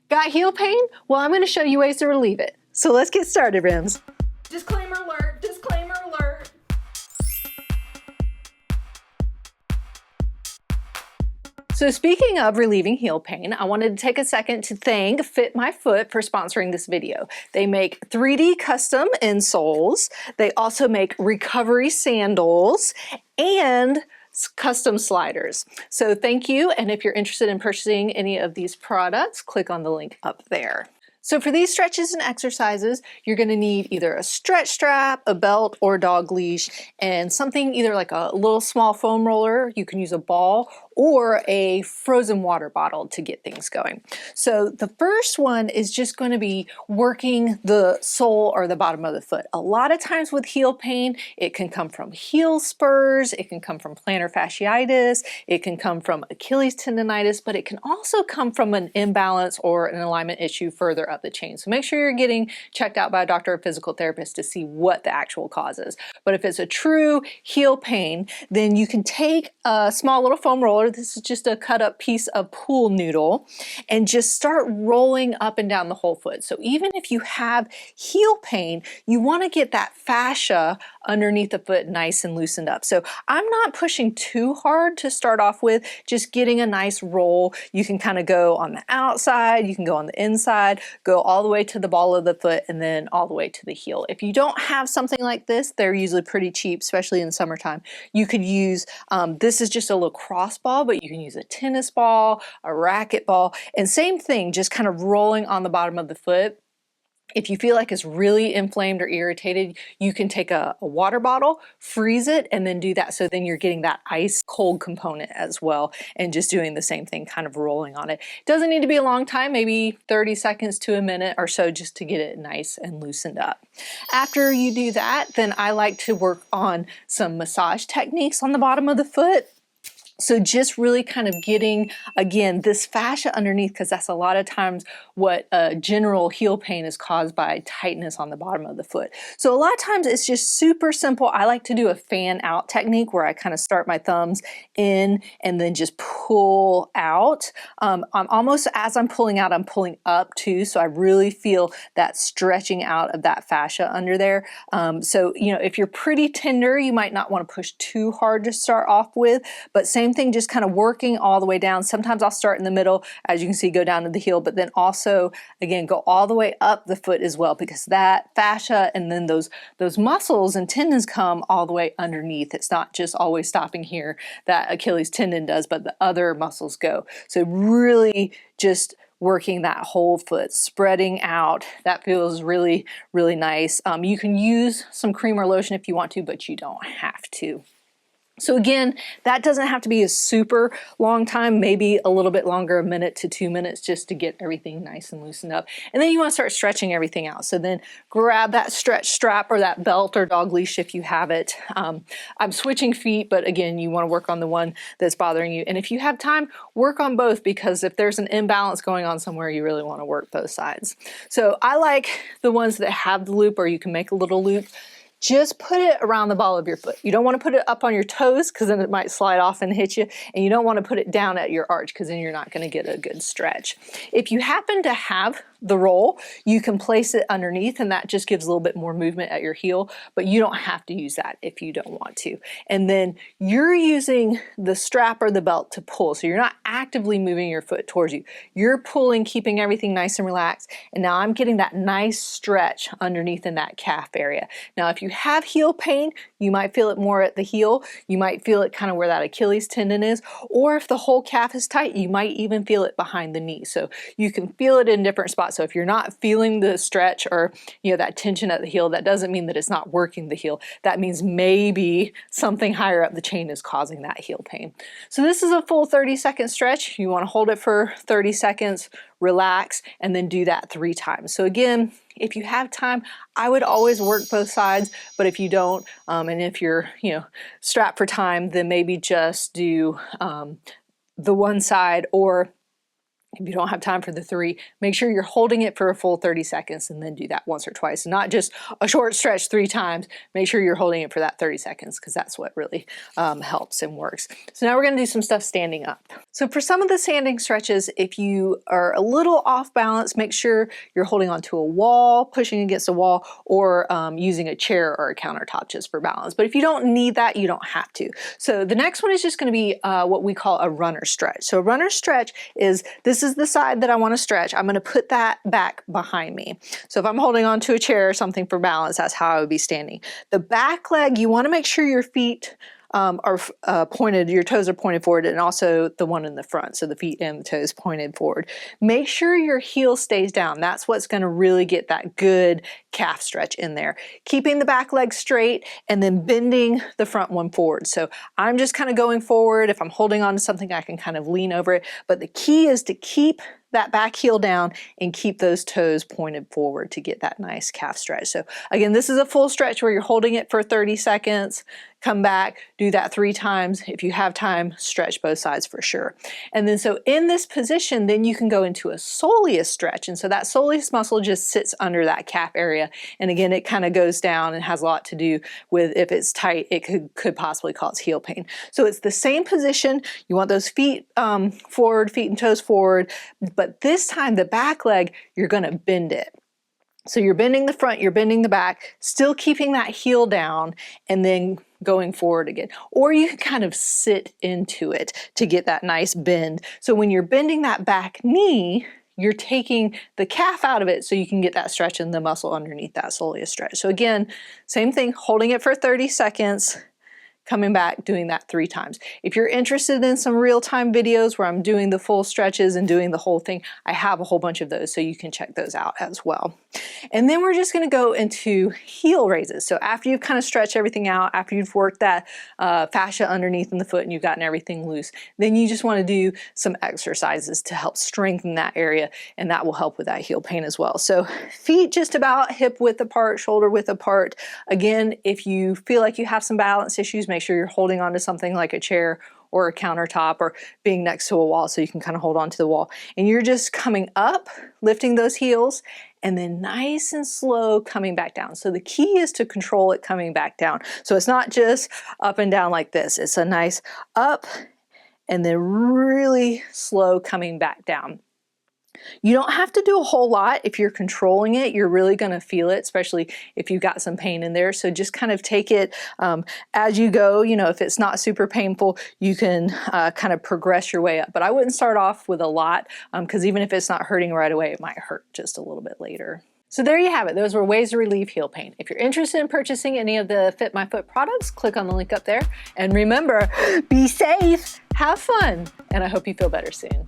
Got heel pain? Well, I'm going to show you ways to relieve it. So let's get started, Rims. Disclaimer alert, disclaimer alert. So speaking of relieving heel pain, I wanted to take a second to thank Fit My Foot for sponsoring this video. They make 3D custom insoles. They also make recovery sandals and custom sliders. So thank you, and if you're interested in purchasing any of these products, click on the link up there. So for these stretches and exercises, you're going to need either a stretch strap, a belt, or dog leash, and something either like a little small foam roller, you can use a ball, or a frozen water bottle to get things going. So the first one is just going to be working the sole or the bottom of the foot. A lot of times with heel pain, it can come from heel spurs, it can come from plantar fasciitis, it can come from Achilles tendonitis, but it can also come from an imbalance or an alignment issue further up the chain. So make sure you're getting checked out by a doctor or physical therapist to see what the actual cause is. But if it's a true heel pain, then you can take a small little foam roller. This is just a cut up piece of pool noodle, and just start rolling up and down the whole foot. So even if you have heel pain, you want to get that fascia underneath the foot nice and loosened up. So I'm not pushing too hard to start off with, just getting a nice roll. You can kind of go on the outside, you can go on the inside, go all the way to the ball of the foot, and then all the way to the heel. If you don't have something like this, they're usually pretty cheap, especially in the summertime. You could use, this is just a lacrosse ball, but you can use a tennis ball, a racket ball, and same thing, just kind of rolling on the bottom of the foot. If you feel like it's really inflamed or irritated, you can take a water bottle, freeze it, and then do that. So then you're getting that ice cold component as well, and just doing the same thing, kind of rolling on it. It doesn't need to be a long time, maybe 30 seconds to a minute or so, just to get it nice and loosened up. After you do that, then I like to work on some massage techniques on the bottom of the foot. So just really kind of getting, again, this fascia underneath, because that's a lot of times what general heel pain is caused by tightness on the bottom of the foot. So a lot of times it's just super simple. I like to do a fan out technique where I kind of start my thumbs in and then just pull out. I'm almost, as I'm pulling out, I'm pulling up too. So I really feel that stretching out of that fascia under there. So, you know, if you're pretty tender, you might not want to push too hard to start off with, but same thing, just kind of working all the way down. Sometimes I'll start in the middle, as you can see, go down to the heel, but then also, again, go all the way up the foot as well, because that fascia and then those muscles and tendons come all the way underneath. It's not just always stopping here that Achilles tendon does, but the other muscles go. So really just working that whole foot, spreading out. That feels really, really nice. You can use some cream or lotion if you want to, but you don't have to. So again, that doesn't have to be a super long time, maybe a little bit longer, 1 minute to 2 minutes, just to get everything nice and loosened up. And then you want to start stretching everything out. So then grab that stretch strap or that belt or dog leash if you have it. I'm switching feet, but again, you want to work on the one that's bothering you. And if you have time, work on both, because if there's an imbalance going on somewhere, you really want to work both sides. So I like the ones that have the loop, or you can make a little loop. Just put it around the ball of your foot. You don't want to put it up on your toes, because then it might slide off and hit you. And you don't want to put it down at your arch, because then you're not going to get a good stretch. If you happen to have the roll, you can place it underneath, and that just gives a little bit more movement at your heel, but you don't have to use that if you don't want to. And then you're using the strap or the belt to pull. So you're not actively moving your foot towards you. You're pulling, keeping everything nice and relaxed. And now I'm getting that nice stretch underneath in that calf area. Now, if you have heel pain, you might feel it more at the heel. You might feel it kind of where that Achilles tendon is, or if the whole calf is tight, you might even feel it behind the knee. So you can feel it in different spots. So if you're not feeling the stretch or, you know, that tension at the heel, that doesn't mean that it's not working the heel. That means maybe something higher up the chain is causing that heel pain. So this is a full 30-second stretch. You want to hold it for 30 seconds, relax, and then do that 3 times. So again, if you have time, I would always work both sides, but if you don't, and if you're, you know, strapped for time, then maybe just do the one side, or If you don't have time for the 3, make sure you're holding it for a full 30 seconds and then do that once or twice. Not just a short stretch 3 times. Make sure you're holding it for that 30 seconds because that's what really helps and works. So now we're going to do some stuff standing up. So for some of the standing stretches, if you are a little off balance, make sure you're holding onto a wall, pushing against a wall, or using a chair or a countertop just for balance. But if you don't need that, you don't have to. So the next one is just going to be what we call a runner stretch. So a runner stretch is, this is the side that I want to stretch. I'm going to put that back behind me. So if I'm holding onto a chair or something for balance, that's how I would be standing. The back leg, you want to make sure your feet are pointed, your toes are pointed forward, and also the one in the front, so the feet and the toes pointed forward. Make sure your heel stays down. That's what's going to really get that good calf stretch in there. Keeping the back leg straight and then bending the front one forward. So I'm just kind of going forward. If I'm holding on to something, I can kind of lean over it. But the key is to keep that back heel down and keep those toes pointed forward to get that nice calf stretch. So again, this is a full stretch where you're holding it for 30 seconds, come back, do that 3 times. If you have time, stretch both sides for sure. And then so in this position, then you can go into a soleus stretch. And so that soleus muscle just sits under that calf area. And again, it kind of goes down and has a lot to do with, if it's tight, it could possibly cause heel pain. So it's the same position. You want those feet forward, feet and toes forward, but this time the back leg, you're going to bend it. So you're bending the front, you're bending the back, still keeping that heel down and then going forward again. Or you can kind of sit into it to get that nice bend. So when you're bending that back knee, you're taking the calf out of it so you can get that stretch in the muscle underneath that soleus stretch. So again, same thing, holding it for 30 seconds, coming back, doing that 3 times. If you're interested in some real-time videos where I'm doing the full stretches and doing the whole thing, I have a whole bunch of those, so you can check those out as well. And then we're just gonna go into heel raises. So after you've kind of stretched everything out, after you've worked that fascia underneath in the foot and you've gotten everything loose, then you just wanna do some exercises to help strengthen that area, and that will help with that heel pain as well. So feet just about hip width apart, shoulder width apart. Again, if you feel like you have some balance issues, make sure you're holding onto something like a chair or a countertop or being next to a wall so you can kind of hold on to the wall. And you're just coming up, lifting those heels, and then nice and slow coming back down. So the key is to control it coming back down. So it's not just up and down like this. It's a nice up and then really slow coming back down. You don't have to do a whole lot. If you're controlling it, you're really going to feel it, especially if you've got some pain in there. So just kind of take it as you go. You know, if it's not super painful, you can kind of progress your way up. But I wouldn't start off with a lot because even if it's not hurting right away, it might hurt just a little bit later. So there you have it. Those were ways to relieve heel pain. If you're interested in purchasing any of the Fit My Foot products, click on the link up there. And remember, be safe, have fun, and I hope you feel better soon.